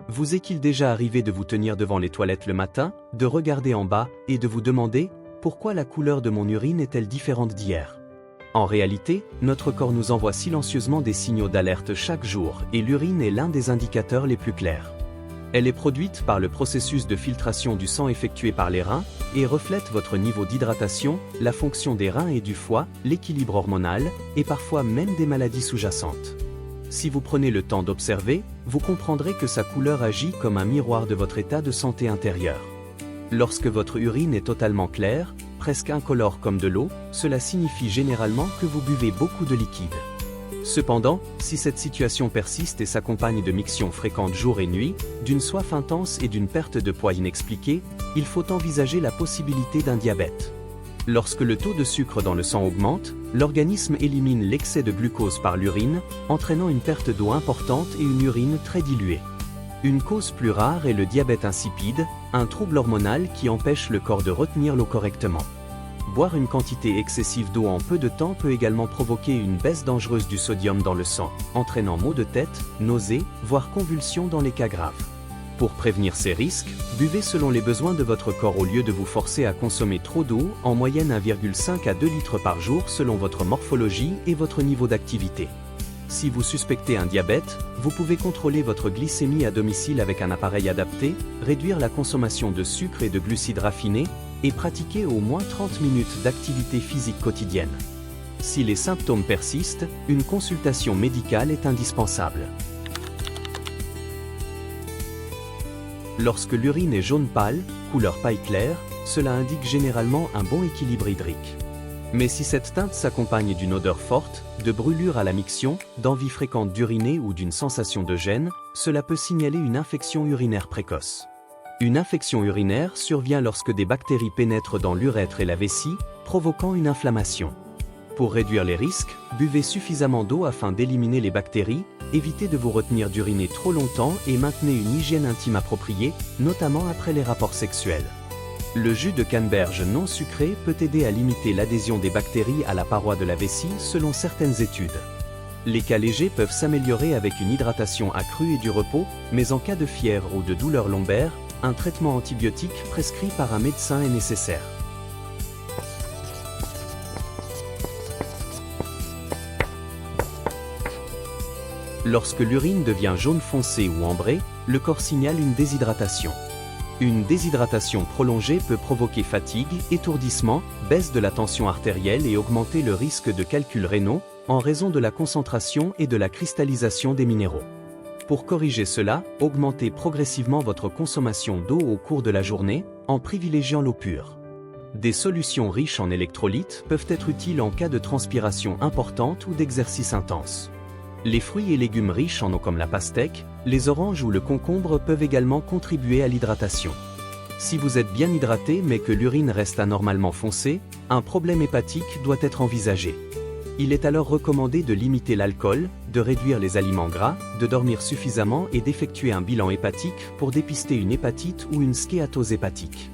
Vous est-il déjà arrivé de vous tenir devant les toilettes le matin, de regarder en bas et de vous demander « Pourquoi la couleur de mon urine est-elle différente d'hier ?» En réalité, notre corps nous envoie silencieusement des signaux d'alerte chaque jour et l'urine est l'un des indicateurs les plus clairs. Elle est produite par le processus de filtration du sang effectué par les reins et reflète votre niveau d'hydratation, la fonction des reins et du foie, l'équilibre hormonal et parfois même des maladies sous-jacentes. Si vous prenez le temps d'observer, vous comprendrez que sa couleur agit comme un miroir de votre état de santé intérieure. Lorsque votre urine est totalement claire, presque incolore comme de l'eau, cela signifie généralement que vous buvez beaucoup de liquide. Cependant, si cette situation persiste et s'accompagne de mictions fréquentes jour et nuit, d'une soif intense et d'une perte de poids inexpliquée, il faut envisager la possibilité d'un diabète. Lorsque le taux de sucre dans le sang augmente, l'organisme élimine l'excès de glucose par l'urine, entraînant une perte d'eau importante et une urine très diluée. Une cause plus rare est le diabète insipide, un trouble hormonal qui empêche le corps de retenir l'eau correctement. Boire une quantité excessive d'eau en peu de temps peut également provoquer une baisse dangereuse du sodium dans le sang, entraînant maux de tête, nausées, voire convulsions dans les cas graves. Pour prévenir ces risques, buvez selon les besoins de votre corps au lieu de vous forcer à consommer trop d'eau, en moyenne 1,5 à 2 litres par jour selon votre morphologie et votre niveau d'activité. Si vous suspectez un diabète, vous pouvez contrôler votre glycémie à domicile avec un appareil adapté, réduire la consommation de sucre et de glucides raffinés, et pratiquer au moins 30 minutes d'activité physique quotidienne. Si les symptômes persistent, une consultation médicale est indispensable. Lorsque l'urine est jaune pâle, couleur paille claire, cela indique généralement un bon équilibre hydrique. Mais si cette teinte s'accompagne d'une odeur forte, de brûlure à la miction, d'envie fréquente d'uriner ou d'une sensation de gêne, cela peut signaler une infection urinaire précoce. Une infection urinaire survient lorsque des bactéries pénètrent dans l'urètre et la vessie, provoquant une inflammation. Pour réduire les risques, buvez suffisamment d'eau afin d'éliminer les bactéries, évitez de vous retenir d'uriner trop longtemps et maintenez une hygiène intime appropriée, notamment après les rapports sexuels. Le jus de canneberge non sucré peut aider à limiter l'adhésion des bactéries à la paroi de la vessie selon certaines études. Les cas légers peuvent s'améliorer avec une hydratation accrue et du repos, mais en cas de fièvre ou de douleur lombaire, un traitement antibiotique prescrit par un médecin est nécessaire. Lorsque l'urine devient jaune foncé ou ambré, le corps signale une déshydratation. Une déshydratation prolongée peut provoquer fatigue, étourdissement, baisse de la tension artérielle et augmenter le risque de calculs rénaux, en raison de la concentration et de la cristallisation des minéraux. Pour corriger cela, augmentez progressivement votre consommation d'eau au cours de la journée, en privilégiant l'eau pure. Des solutions riches en électrolytes peuvent être utiles en cas de transpiration importante ou d'exercice intense. Les fruits et légumes riches en eau comme la pastèque, les oranges ou le concombre peuvent également contribuer à l'hydratation. Si vous êtes bien hydraté mais que l'urine reste anormalement foncée, un problème hépatique doit être envisagé. Il est alors recommandé de limiter l'alcool, de réduire les aliments gras, de dormir suffisamment et d'effectuer un bilan hépatique pour dépister une hépatite ou une stéatose hépatique.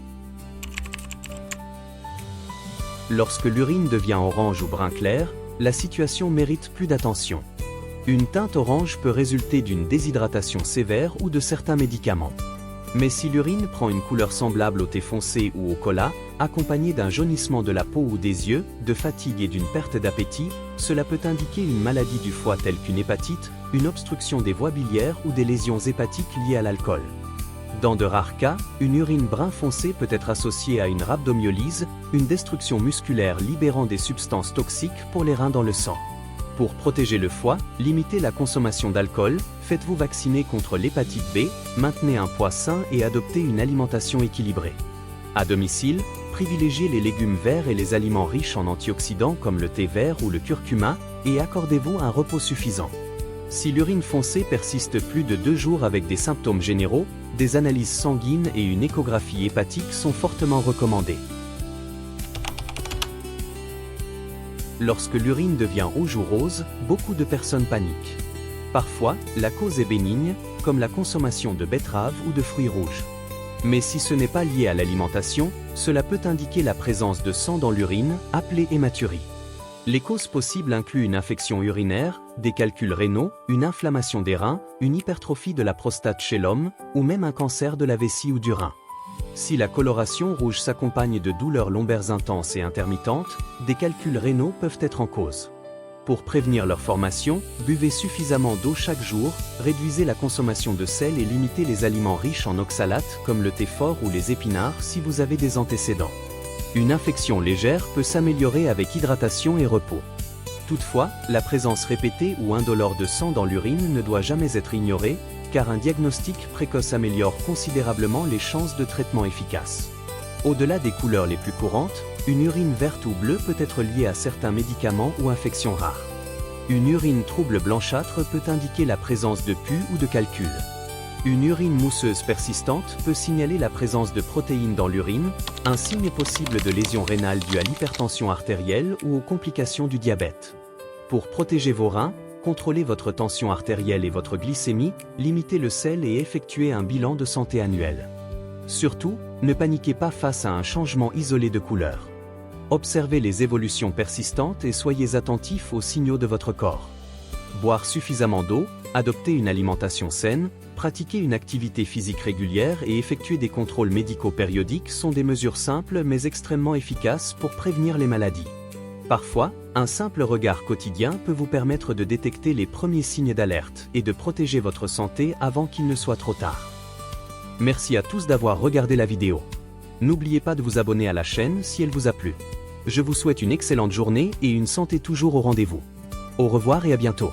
Lorsque l'urine devient orange ou brun clair, la situation mérite plus d'attention. Une teinte orange peut résulter d'une déshydratation sévère ou de certains médicaments. Mais si l'urine prend une couleur semblable au thé foncé ou au cola, accompagnée d'un jaunissement de la peau ou des yeux, de fatigue et d'une perte d'appétit, cela peut indiquer une maladie du foie telle qu'une hépatite, une obstruction des voies biliaires ou des lésions hépatiques liées à l'alcool. Dans de rares cas, une urine brun foncé peut être associée à une rhabdomyolyse, une destruction musculaire libérant des substances toxiques pour les reins dans le sang. Pour protéger le foie, limitez la consommation d'alcool, faites-vous vacciner contre l'hépatite B, maintenez un poids sain et adoptez une alimentation équilibrée. À domicile, privilégiez les légumes verts et les aliments riches en antioxydants comme le thé vert ou le curcuma, et accordez-vous un repos suffisant. Si l'urine foncée persiste plus de 2 jours avec des symptômes généraux, des analyses sanguines et une échographie hépatique sont fortement recommandées. Lorsque l'urine devient rouge ou rose, beaucoup de personnes paniquent. Parfois, la cause est bénigne, comme la consommation de betteraves ou de fruits rouges. Mais si ce n'est pas lié à l'alimentation, cela peut indiquer la présence de sang dans l'urine, appelée hématurie. Les causes possibles incluent une infection urinaire, des calculs rénaux, une inflammation des reins, une hypertrophie de la prostate chez l'homme, ou même un cancer de la vessie ou du rein. Si la coloration rouge s'accompagne de douleurs lombaires intenses et intermittentes, des calculs rénaux peuvent être en cause. Pour prévenir leur formation, buvez suffisamment d'eau chaque jour, réduisez la consommation de sel et limitez les aliments riches en oxalates comme le thé fort ou les épinards si vous avez des antécédents. Une infection légère peut s'améliorer avec hydratation et repos. Toutefois, la présence répétée ou indolore de sang dans l'urine ne doit jamais être ignorée, car un diagnostic précoce améliore considérablement les chances de traitement efficace. Au-delà des couleurs les plus courantes, une urine verte ou bleue peut être liée à certains médicaments ou infections rares. Une urine trouble blanchâtre peut indiquer la présence de pus ou de calculs. Une urine mousseuse persistante peut signaler la présence de protéines dans l'urine, un signe possible de lésion rénale due à l'hypertension artérielle ou aux complications du diabète. Pour protéger vos reins, contrôlez votre tension artérielle et votre glycémie, limitez le sel et effectuez un bilan de santé annuel. Surtout, ne paniquez pas face à un changement isolé de couleur. Observez les évolutions persistantes et soyez attentifs aux signaux de votre corps. Boire suffisamment d'eau, adopter une alimentation saine, pratiquer une activité physique régulière et effectuer des contrôles médicaux périodiques sont des mesures simples mais extrêmement efficaces pour prévenir les maladies. Parfois, un simple regard quotidien peut vous permettre de détecter les premiers signes d'alerte et de protéger votre santé avant qu'il ne soit trop tard. Merci à tous d'avoir regardé la vidéo. N'oubliez pas de vous abonner à la chaîne si elle vous a plu. Je vous souhaite une excellente journée et une santé toujours au rendez-vous. Au revoir et à bientôt.